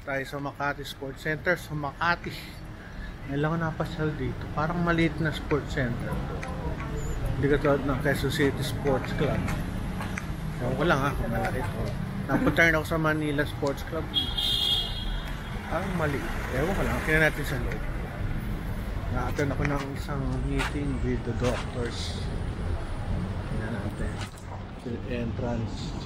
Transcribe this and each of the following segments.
Tayo sa Makati Sports Center sa Makati. Ngayon lang ako napasyal dito. Parang maliit na sports center to. Hindi katulad ng Quezon City Sports Club. Ewan ko lang kung malaki to. Napunta rin ako sa Manila Sports Club. Parang maliit. Ewan ko lang. Kaya natin sa loob. Na-attend ako ng isang meeting with the doctors. Kaya natin. Entrance.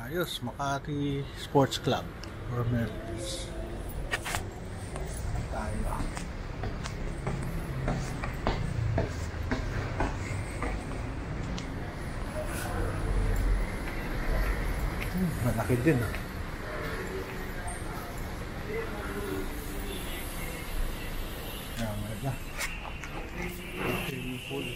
Ayos, Makati Sports Club Romeros. Tayo. Malaki din ah. Ayan, wala. Swimming pool.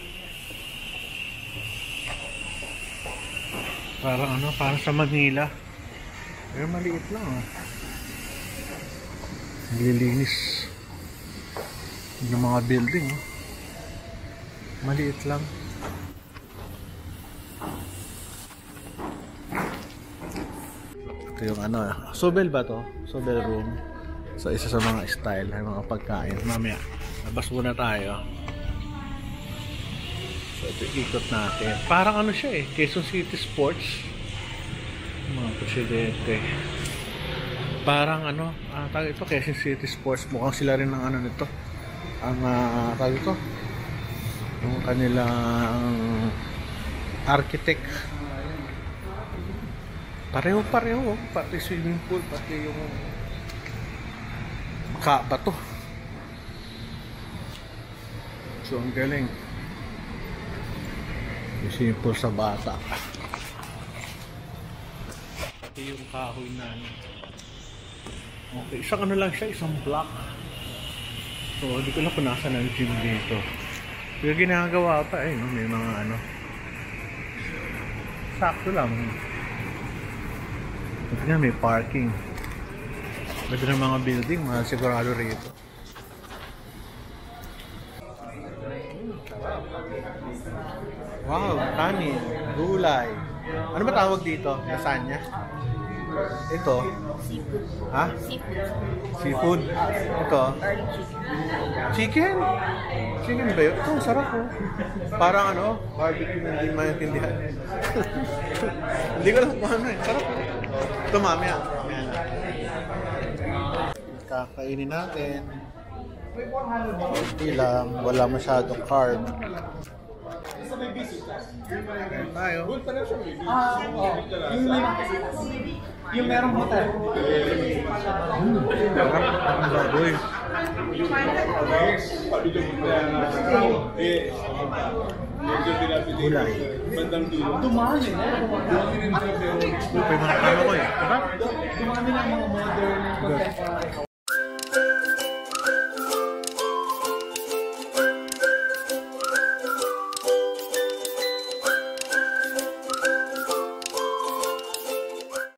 Parang ano, parang sa Manila. Pero maliit lang ah. Nililinis yung mga building oh. Maliit lang. Ito yung ano, Sobel ba to? Sobel room. So isa sa mga style ng mga pagkain. Mamaya, labas muna tayo. So ito ikot natin. Parang ano siya eh, Quezon City Sports. Mga presidente. Parang ano, tawag ito Quezon City Sports. Mukhang sila rin ng ano nito. Ang tawag ito. Yung kanilang architect. Pareho-pareho. Pati swimming pool, pati yung bato. So ang galing. Simple sa bata. Ito yung kahoy na okay, isang ano lang siya, isang block. So hindi ko lang kung nasa ng gym dito. Pero ginagawa pa eh, no? May mga ano sakto lang. Ito nga, may parking. Pwede ng mga building, mga sigurado rito. Wow, kanin, gulay. Ano ba tawag dito? Lasagna? Ito? Ha? Seafood. Ito? Chicken? Chicken ba yun? Ito, sarap oh. Parang ano, barbecue na hindi maintindihan. Hindi ko lang kung ano eh. Sarap oh. Ito mamaya. Kakainin natin. Hindi lang, wala masyadong carb. Tayo. Yung merong hotel. Ang baboy. Gulay. Dumami na. Ito yung mga kama ko eh. Diba? Dumami na mga modern.